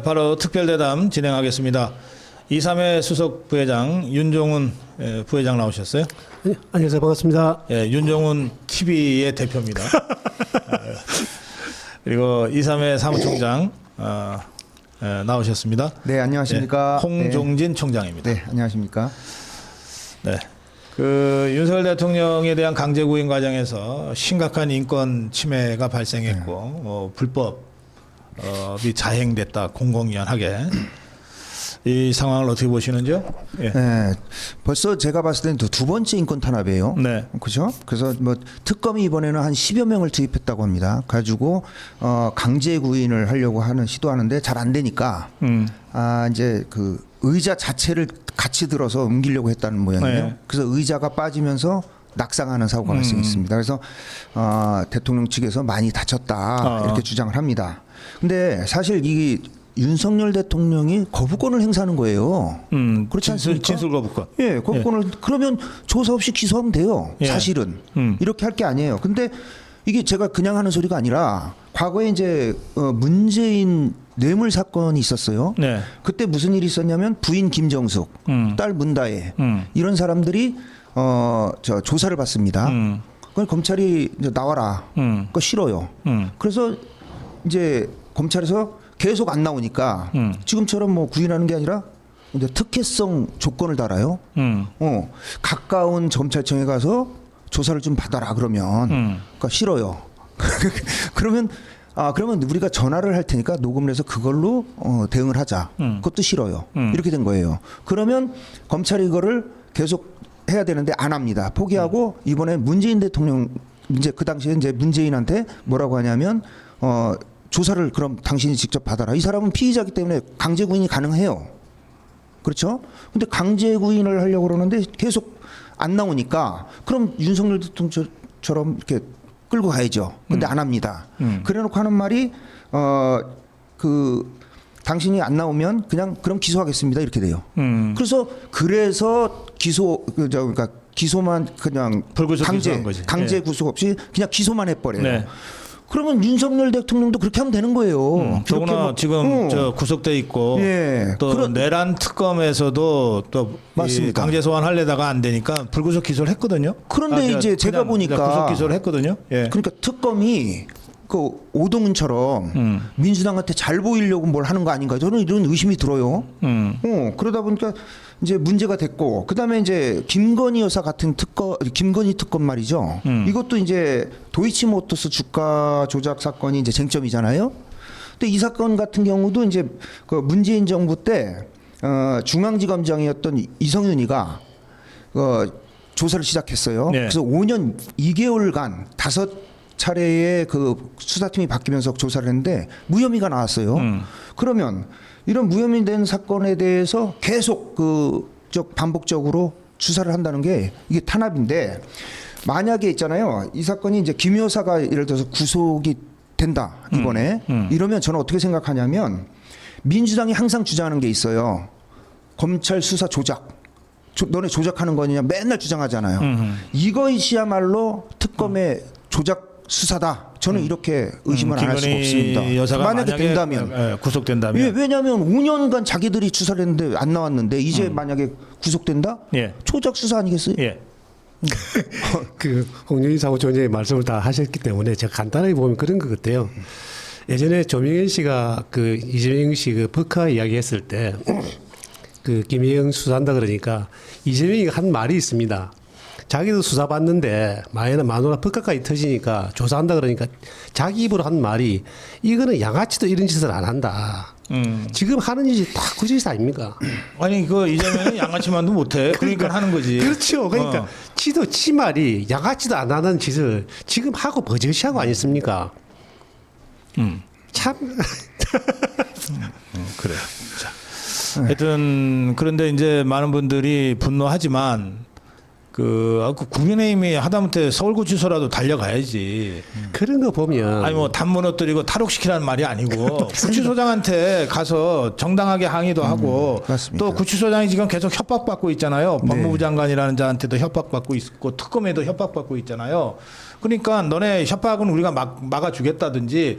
바로 특별대담 진행하겠습니다. 2.3회 수석 부회장 윤종훈 부회장 나오셨어요? 네, 안녕하세요. 반갑습니다. 예, 윤종훈 TV의 대표입니다. 그리고 2.3회 사무총장 나오셨습니다. 네, 안녕하십니까. 예, 홍종진 총장입니다. 네, 안녕하십니까. 네. 그 윤석열 대통령에 대한 강제 구인 과정에서 심각한 인권 침해가 발생했고 불법이 자행됐다 공공연하게 이 상황을 어떻게 보시는지요? 예. 네, 벌써 제가 봤을 때는 두 번째 인권 탄압이에요. 네. 그렇죠? 그래서 뭐 특검이 이번에는 한 10여 명을 투입했다고 합니다. 가지고 강제 구인을 하려고 시도하는데 잘 안 되니까 이제 그 의자 자체를 같이 들어서 옮기려고 했다는 모양이에요. 네. 그래서 의자가 빠지면서 낙상하는 사고가 발생했습니다. 그래서 대통령 측에서 많이 다쳤다 이렇게 주장을 합니다. 근데 사실 이 윤석열 대통령이 거부권을 행사하는 거예요. 그렇지 않습니까? 진술 거부권. 예, 거부권을 그러면 조사 없이 기소하면 돼요. 예. 사실은 이렇게 할 게 아니에요. 근데 이게 제가 그냥 하는 소리가 아니라 과거에 이제 문재인 뇌물 사건이 있었어요. 네. 그때 무슨 일이 있었냐면 부인 김정숙, 딸 문다혜 이런 사람들이 저 조사를 받습니다. 그걸 검찰이 이제 나와라. 그거 싫어요. 그래서 이제 검찰에서 계속 안 나오니까 지금처럼 뭐 구인하는 게 아니라 이제 특혜성 조건을 달아요. 가까운 검찰청에 가서 조사를 좀 받아라 그러면 그러니까 싫어요. 그러면 그러면 우리가 전화를 할 테니까 녹음을 해서 그걸로 대응을 하자. 그것도 싫어요. 이렇게 된 거예요. 그러면 검찰이 이거를 계속 해야 되는데 안 합니다. 포기하고 이번에 문재인 대통령 이제 그 당시에 이제 문재인한테 뭐라고 하냐면 조사를 그럼 당신이 직접 받아라. 이 사람은 피의자이기 때문에 강제 구인이 가능해요. 그렇죠? 근데 강제 구인을 하려고 그러는데 계속 안 나오니까 그럼 윤석열 대통령처럼 이렇게 끌고 가야죠. 근데 안 합니다. 그래 놓고 하는 말이 당신이 안 나오면 그럼 기소하겠습니다. 이렇게 돼요. 그래서 그러니까 기소만 그냥 강제 구속 없이 그냥 기소만 해버려요. 네. 그러면 윤석열 대통령도 그렇게 하면 되는 거예요. 더구나 지금 저 구속돼 있고 예. 또 내란 특검에서도 또 강제 소환하려다가 안 되니까 불구속 기소를 했거든요. 그런데 이제 제가 보니까 구속 기소를 했거든요. 예. 그러니까 특검이 그 오동훈처럼 민주당한테 잘 보이려고 뭘 하는 거 아닌가 저는 이런 의심이 들어요. 그러다 보니까 이제 문제가 됐고 그다음에 이제 김건희 여사 같은 김건희 특검 말이죠. 이것도 이제 도이치모터스 주가 조작 사건이 이제 쟁점이잖아요. 근데 이 사건 같은 경우도 이제 그 문재인 정부 때 중앙지검장이었던 이성윤이가 조사를 시작했어요. 네. 그래서 5년 2개월간 5차례의 그 수사팀이 바뀌면서 조사를 했는데 무혐의가 나왔어요. 그러면 이런 무혐의 된 사건에 대해서 계속 반복적으로 수사를 한다는 게 이게 탄압인데 만약에 있잖아요. 이 사건이 이제 김 여사가 예를 들어서 구속이 된다 이번에 이러면 저는 어떻게 생각하냐면 민주당이 항상 주장하는 게 있어요. 검찰 수사 조작. 너네 조작하는 거냐 맨날 주장하잖아요. 이것이야말로 특검의 조작 수사다. 저는 이렇게 의심을 안 할 수가 없습니다. 여사가 만약에 된다면 구속된다면 왜냐하면 5년간 자기들이 수사를 했는데 안 나왔는데 이제 만약에 구속된다? 예. 조작 수사 아니겠어요? 예. 그 홍준희 사무총장의 말씀을 다 하셨기 때문에 제가 간단하게 보면 그런 것 같아요. 예전에 조명현 씨가 그 이재명 씨 그 법카 이야기했을 때 그 김혜영 수사한다 그러니까 이재명이 한 말이 있습니다. 자기도 수사받는데 마누라 법카까지 터지니까 조사한다 그러니까 자기 입으로 한 말이 이거는 양아치도 이런 짓을 안 한다. 지금 하는 짓이 딱 그 짓 아닙니까? 아니 그 이재명은 양아치만도 못해. 그러니까 하는 거지. 그렇죠. 그러니까 지 말이 양아치도 안 하는 짓을 지금 하고 버젓이하고 아니습니까? 참. 그래. 자. 하여튼 그런데 이제 많은 분들이 분노하지만 국민의힘이 하다못해 서울구치소라도 달려가야지. 그런 거 보면 아니 뭐 담 무너뜨리고 탈옥시키라는 말이 아니고 구치소장한테 가서 정당하게 항의도 하고 맞습니다. 또 구치소장이 지금 계속 협박받고 있잖아요. 네. 법무부 장관이라는 자한테도 협박받고 있고 특검에도 협박받고 있잖아요. 그러니까 너네 협박은 우리가 막아주겠다든지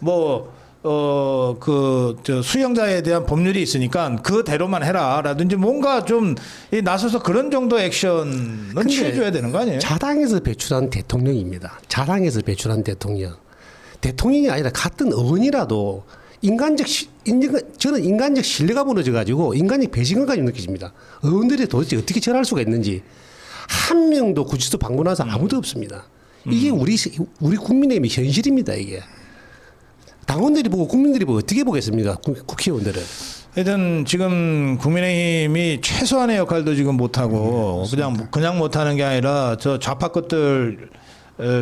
뭐 저 수용자에 대한 법률이 있으니까 그대로만 해라라든지 뭔가 좀 이 나서서 그런 정도 액션은 근데 취해줘야 되는 거 아니에요? 자당에서 배출한 대통령입니다. 자당에서 배출한 대통령. 대통령이 아니라 같은 의원이라도 저는 인간적 신뢰가 무너져가지고 인간적 배신감까지 느껴집니다. 의원들이 도대체 어떻게 저럴 수가 있는지 한 명도 구치소 방문한 사람 아무도 없습니다. 이게 우리 국민의힘의 현실입니다. 이게 당원들이 보고 국민들이 보고 어떻게 보겠습니까? 국회의원들은. 하여튼 지금 국민의힘이 최소한의 역할도 지금 못하고 그냥 못하는 게 아니라 저 좌파 것들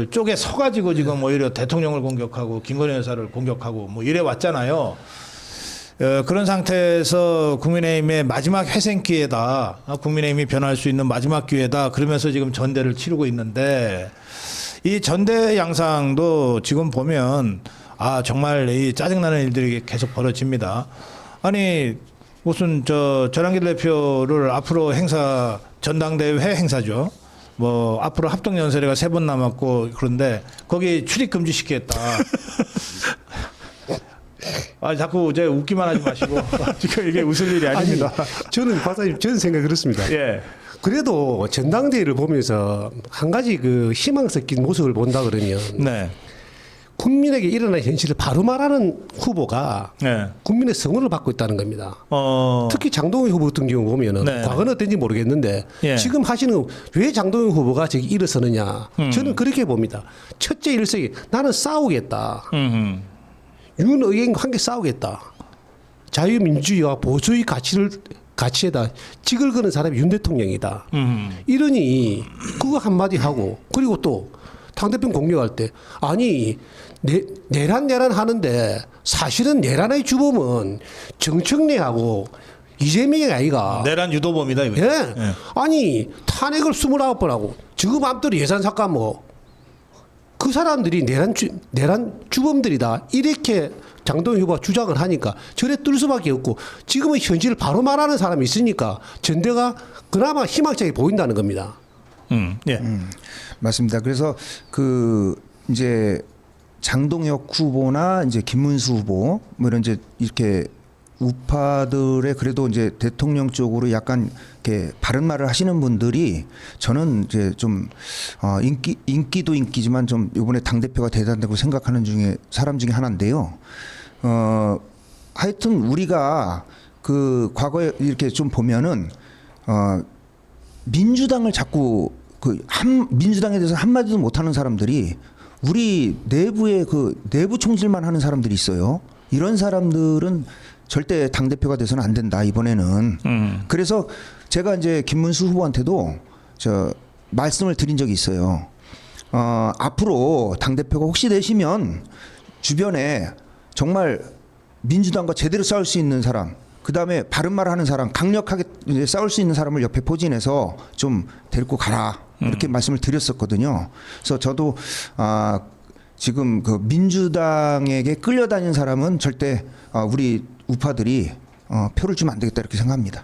쪽에 서가지고 지금 오히려 대통령을 공격하고 김건희 여사를 공격하고 뭐 이래 왔잖아요. 그런 상태에서 국민의힘의 마지막 회생 기회다. 국민의힘이 변할 수 있는 마지막 기회다. 그러면서 지금 전대를 치르고 있는데 이 전대 양상도 지금 보면 아 정말 이 짜증나는 일들이 계속 벌어집니다. 아니 무슨 전한길 대표를 앞으로 행사 전당대회 행사죠. 뭐 앞으로 합동 연설회가 3번 남았고 그런데 거기 출입 금지 시키겠다. 아 자꾸 이제 웃기만 하지 마시고 지금 이게 웃을 일이 아닙니다. 저는 박사님 저는 생각 그렇습니다. 예. 그래도 전당대회를 보면서 한 가지 그 희망 섞인 모습을 본다 그러면 네. 국민에게 일어난 현실을 바로 말하는 후보가 네. 국민의 성원을 받고 있다는 겁니다. 어. 특히 장동영 후보 같은 경우 보면은 네. 과거는 어떤지 모르겠는데 예. 지금 하시는 왜 장동영 후보가 저기 일어서느냐 저는 그렇게 봅니다. 첫째 일색이 나는 싸우겠다. 윤의원과 함께 싸우겠다. 자유민주주의와 보수의 가치에다 직을 거는 사람이 윤 대통령이다. 이러니 그거 한마디 하고 그리고 또 당대표 공격할 때 아니 내란 하는데 사실은 내란의 주범은 정청래하고 이재명이 아이가 내란 유도범이다 이거. 예. 예. 아니 탄핵을 29번 하고 지금 앞들이 예산 삭감 그 사람들이 내란 주범들이다 이렇게 장동영 후보가 주장을 하니까 절에 뜰 수밖에 없고 지금은 현실을 바로 말하는 사람이 있으니까 전대가 그나마 희망적이 보인다는 겁니다. 예. 맞습니다. 그래서 이제 장동혁 후보나 이제 김문수 후보 뭐 이런 이제 이렇게 우파들의 그래도 이제 대통령 쪽으로 약간 이렇게 바른 말을 하시는 분들이 저는 이제 좀 인기도 인기지만 좀 이번에 당 대표가 대단하다고 생각하는 사람 중에 하나인데요. 하여튼 우리가 그 과거에 이렇게 좀 보면은 민주당을 자꾸 민주당에 대해서 한마디도 못하는 사람들이 우리 내부에 내부 총질만 하는 사람들이 있어요. 이런 사람들은 절대 당 대표가 돼서는 안 된다 이번에는. 그래서 제가 이제 김문수 후보한테도 말씀을 드린 적이 있어요. 앞으로 당 대표가 혹시 되시면 주변에 정말 민주당과 제대로 싸울 수 있는 사람, 그 다음에 바른 말 하는 사람, 강력하게 싸울 수 있는 사람을 옆에 포진해서 좀 데리고 가라. 이렇게 말씀을 드렸었거든요. 그래서 저도 지금 그 민주당에게 끌려다니는 사람은 절대 우리 우파들이 표를 주면 안 되겠다 이렇게 생각합니다.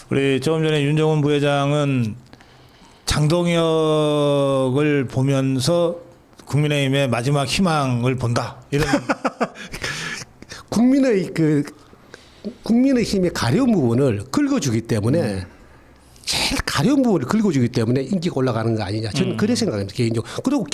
우리 조금 전에 윤정훈 부회장은 장동혁을 보면서 국민의힘의 마지막 희망을 본다 이런. 국민의힘의 가려운 부분을 긁어주기 때문에 제일 가려운 부분을 긁어주기 때문에 인기가 올라가는 거 아니냐. 저는 그래 생각합니다. 개인적으로. 그리고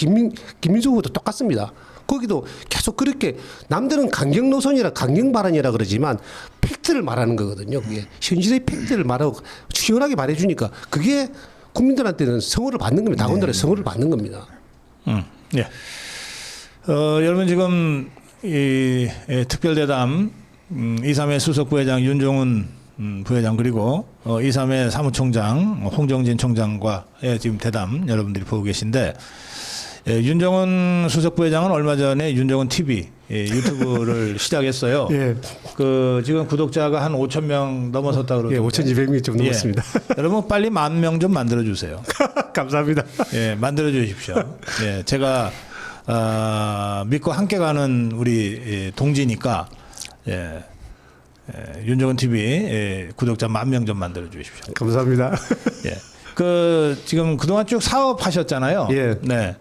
김민수 후보도 똑같습니다. 거기도 계속 그렇게 남들은 강경 노선이라 강경 발언이라 그러지만 팩트를 말하는 거거든요. 그게 현실의 팩트를 말하고 시원하게 말해주니까 그게 국민들한테는 성호를 받는 겁니다. 당원들의 성호를 받는 겁니다. 예. 여러분 지금 이 특별대담 2.3의 수석 부회장 윤종훈 부회장 그리고 2.3의 사무총장 홍정진 총장과의 지금 대담 여러분들이 보고 계신데 윤정훈 수석 부회장은 얼마 전에 윤정훈 TV 유튜브를 시작했어요. 예. 지금 구독자가 한 5,000명 넘어섰다 그러는데. 예, 5,200명 좀 넘었습니다. 예. 여러분 빨리 10,000명 좀 만들어 주세요. 감사합니다. 예, 만들어 주십시오. 예, 제가 믿고 함께 가는 우리 동지니까 윤정훈 TV 구독자 10,000명 좀 만들어 주십시오. 감사합니다. 예. 그 지금 그동안 쭉 사업하셨잖아요. 예. 네.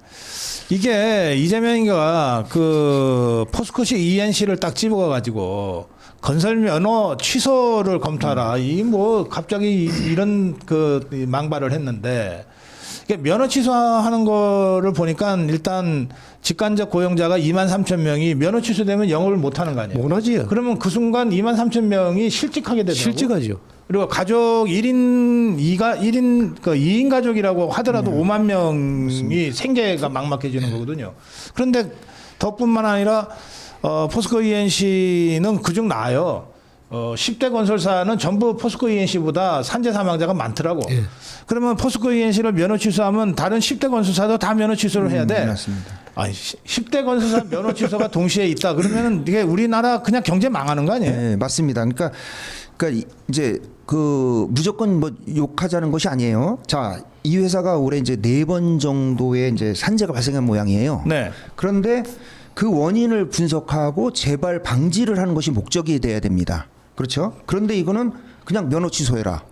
이게 이재명이가 그 포스코시 ENC를 딱 집어가 가지고 건설 면허 취소를 검토하라. 이 뭐 갑자기 이런 그 망발을 했는데 이게 면허 취소하는 거를 보니까 일단 직간접 고용자가 23,000명이 면허 취소되면 영업을 못 하는 거 아니에요. 못하지요. 그러면 그 순간 23,000명이 실직하게 되더라고요. 실직하죠. 그리고 가족 1인 그 2인 가족이라고 하더라도 5만 명이 생계가 막막해지는 거거든요. 그런데 덕분만 아니라 포스코 ENC는 그중 나아요. 10대 건설사는 전부 포스코 ENC보다 산재 사망자가 많더라고. 예. 그러면 포스코 ENC를 면허 취소하면 다른 10대 건설사도 다 면허 취소를 해야 돼. 맞습니다. 아니, 10대 건설사 면허 취소가 동시에 있다. 그러면 이게 우리나라 그냥 경제 망하는 거 아니에요? 네, 맞습니다. 그러니까 이제 그 무조건 뭐 욕하자는 것이 아니에요. 자, 이 회사가 올해 이제 4번 정도의 이제 산재가 발생한 모양이에요. 네. 그런데 그 원인을 분석하고 재발 방지를 하는 것이 목적이 돼야 됩니다. 그렇죠? 그런데 이거는 그냥 면허 취소해라.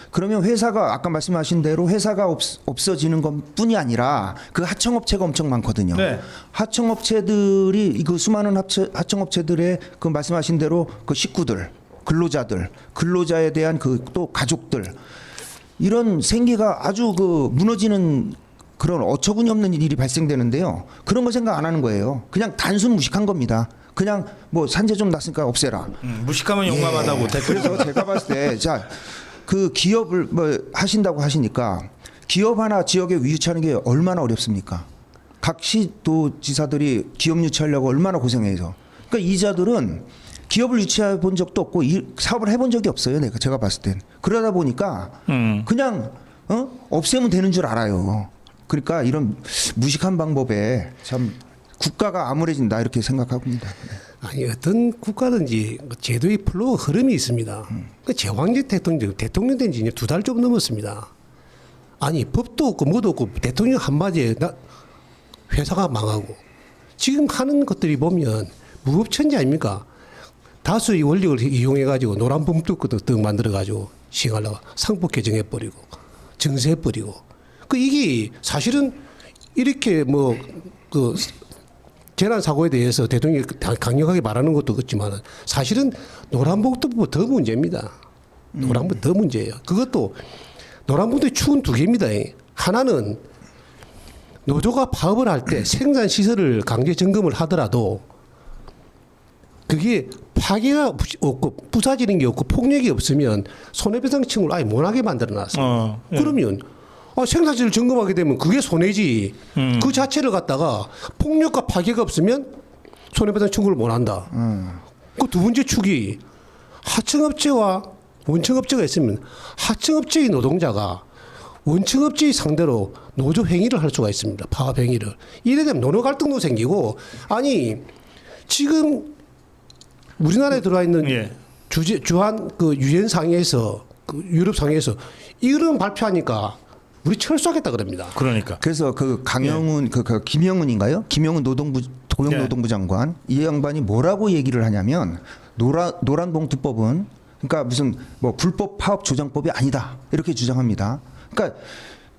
그러면 회사가 아까 말씀하신 대로 회사가 없어지는 것뿐이 아니라 그 하청업체가 엄청 많거든요. 네. 하청업체들이 그 수많은 하청업체들의 그 말씀하신 대로 그 식구들, 근로자들, 근로자에 대한 그 또 가족들 이런 생계가 아주 그 무너지는 그런 어처구니 없는 일이 발생되는데요. 그런 거 생각 안 하는 거예요. 그냥 단순 무식한 겁니다. 그냥 뭐 산재 좀 났으니까 없애라. 무식하면 용감하다고 댓글. 그래서 제가 봤을 때 자, 그 기업을 뭐 하신다고 하시니까 기업 하나 지역에 유치하는 게 얼마나 어렵습니까? 각 시도지사들이 기업 유치하려고 얼마나 고생해서. 그러니까 이자들은 기업을 유치해 본 적도 없고 사업을 해본 적이 없어요. 제가 봤을 땐. 그러다 보니까 그냥 없애면 되는 줄 알아요. 그러니까 이런 무식한 방법에 참 국가가 암울해진다 이렇게 생각합니다. 아니 어떤 국가든지 제도의 플로우 흐름이 있습니다. 그 제왕적 대통령 된 지 이제 2달 좀 넘었습니다. 아니 법도 없고 뭐도 없고 대통령 한마디에 회사가 망하고 지금 하는 것들이 보면 무법천지 아닙니까? 다수의 원력을 이용해 가지고 노란 봉투도 떡 만들어 가지고 시행하려고 상법 개정해 버리고 정세해 버리고 그 이게 사실은 이렇게 뭐 그 재난 사고에 대해서 대통령이 강력하게 말하는 것도 그렇지만 사실은 노란봉투보다 더 문제입니다. 노란봉투 더 문제예요. 그것도 노란봉투의 축은 2개입니다. 하나는 노조가 파업을 할 때 생산 시설을 강제 점검을 하더라도 그게 파괴가 없고 부사지는 게 없고 폭력이 없으면 손해배상 청구를 아예 못하게 만들어놨어요. 예. 그러면 생산시를 점검하게 되면 그게 손해지. 그 자체를 갖다가 폭력과 파괴가 없으면 손해배상 청구를 못한다. 그 2번째 축이 하청업체와 원청업체가 있으면 하청업체의 노동자가 원청업체의 상대로 노조 행위를 할 수가 있습니다. 파업 행위를. 이래 되면 노조 갈등도 생기고 아니 지금 우리나라에 들어와 있는 예. 주한 그 유엔 상회에서 그 유럽 상회에서 이런 발표하니까 우리 철수하겠다 그럽니다. 그러니까. 그래서 그 강영훈 그 김영훈인가요? 김영훈 고용노동부 장관 이 양반이 뭐라고 얘기를 하냐면 노란봉투법은 그러니까 무슨 뭐 불법 파업 조장법이 아니다 이렇게 주장합니다. 그러니까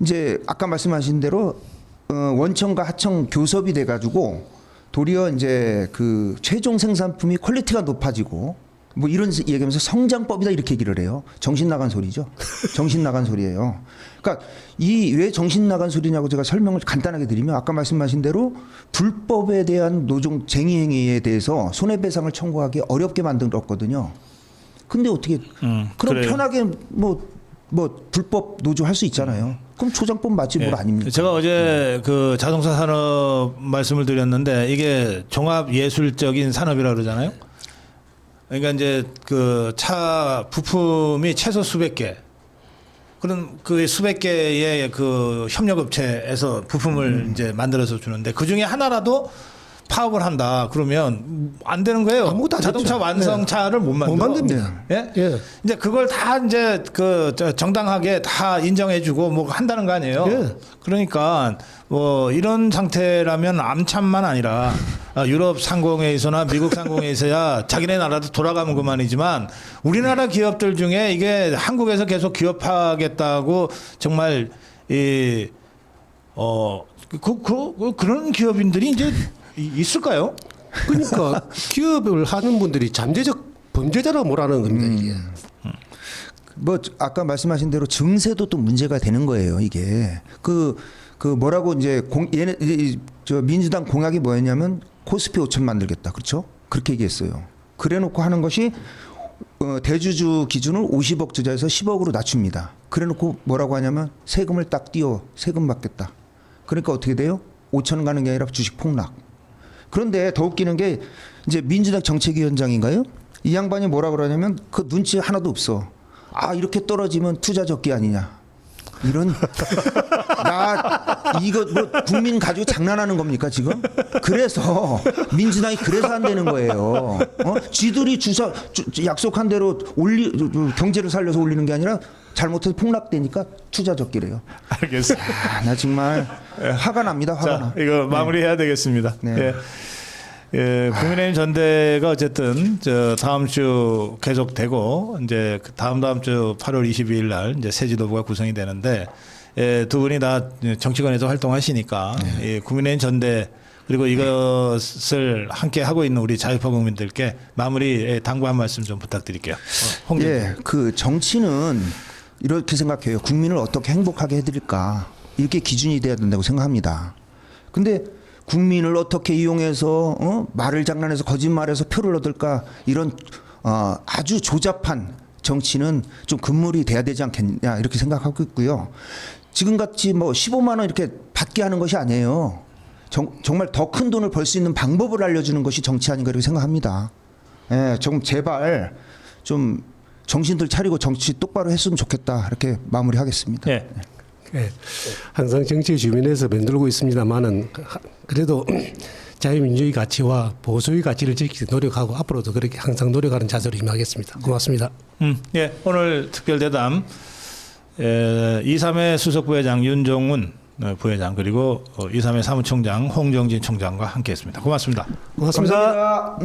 이제 아까 말씀하신 대로 원청과 하청 교섭이 돼가지고 도리어 이제 그 최종 생산품이 퀄리티가 높아지고 뭐 이런 얘기하면서 성장법이다 이렇게 얘기를 해요. 정신 나간 소리죠. 정신 나간 소리예요. 그러니까 이 왜 정신 나간 소리냐고 제가 설명을 간단하게 드리면 아까 말씀하신 대로 불법에 대한 노동 쟁의 행위에 대해서 손해배상을 청구하기 어렵게 만들었거든요. 근데 어떻게 그럼 그래요. 편하게 뭐 불법 노조 할 수 있잖아요. 그럼 초장법 맞지 뭘 아닙니까? 제가 어제 그 자동차 산업 말씀을 드렸는데 이게 종합 예술적인 산업이라 그러잖아요. 그러니까 이제 그 차 부품이 최소 수백 개. 그런 그 수백 개의 그 협력업체에서 부품을 이제 만들어서 주는데 그 중에 하나라도 파업을 한다. 그러면 안 되는 거예요. 아무것도 안 자동차 됐죠. 완성차를 못 만들어. 못 만듭니다. 예? 예. 이제 그걸 다 이제 정당하게 다 인정해주고 뭐 한다는 거 아니에요. 예. 그러니까 뭐 이런 상태라면 암참만 아니라 유럽 상공회의소나 미국 상공회의소야 자기네 나라도 돌아가면 그만이지만 우리나라 기업들 중에 이게 한국에서 계속 기업하겠다고 정말 그런 기업인들이 이제 있을까요? 그러니까 기업을 하는 분들이 잠재적 범죄자라고 뭐라는 겁니다. 이게. 뭐 아까 말씀하신 대로 증세도 또 문제가 되는 거예요. 이게 그 뭐라고 이제 저 민주당 공약이 뭐였냐면 코스피 5천 만들겠다. 그렇죠? 그렇게 얘기했어요. 그래놓고 하는 것이 대주주 기준을 50억 투자해서 10억으로 낮춥니다. 그래놓고 뭐라고 하냐면 세금을 딱 띄워 세금 받겠다. 그러니까 어떻게 돼요? 5천 가는 게 아니라 주식 폭락. 그런데 더 웃기는 게 이제 민주당 정책위원장인가요? 이 양반이 뭐라 그러냐면 그 눈치 하나도 없어. 아 이렇게 떨어지면 투자 적기 아니냐. 이런 나 이거 뭐 국민 가지고 장난하는 겁니까 지금? 그래서 민주당이 그래서 안 되는 거예요. 지들이 약속한 대로 경제를 살려서 올리는 게 아니라 잘못해서 폭락되니까 투자 적기래요. 알겠습니다. 나 정말 화가 납니다. 화가 나. 이거 마무리해야 되겠습니다. 네. 예, 국민의힘 전대가 어쨌든 다음 주 계속되고 이제 다음 주 8월 22일 날 이제 새 지도부가 구성이 되는데 두 분이 다 정치권에서 활동하시니까 이 국민의힘 전대 그리고 이것을 함께 하고 있는 우리 자유파 국민들께 마무리 당부 한 말씀 좀 부탁드릴게요. 예, 그 정치는 이렇게 생각해요. 국민을 어떻게 행복하게 해드릴까 이렇게 기준이 돼야 된다고 생각합니다. 근데 국민을 어떻게 이용해서 말을 장난해서 거짓말해서 표를 얻을까 이런 아주 조잡한 정치는 좀 금물이 돼야 되지 않겠냐 이렇게 생각하고 있고요. 지금같이 뭐 15만 원 이렇게 받게 하는 것이 아니에요. 정말 더 큰 돈을 벌 수 있는 방법을 알려주는 것이 정치 아닌가 이렇게 생각합니다. 예, 좀 제발 좀 정신들 차리고 정치 똑바로 했으면 좋겠다 이렇게 마무리하겠습니다. 예. 예. 항상 정치 주변에서 맴돌고 있습니다만은 그래도 자유민주주의 가치와 보수의 가치를 지키기 노력하고 앞으로도 그렇게 항상 노력하는 자세로 임하겠습니다. 고맙습니다. 예, 오늘 특별 대담 23회 수석 부회장 윤종훈 부회장 그리고 23회 사무총장 홍정진 총장과 함께했습니다. 고맙습니다. 고맙습니다. 감사합니다.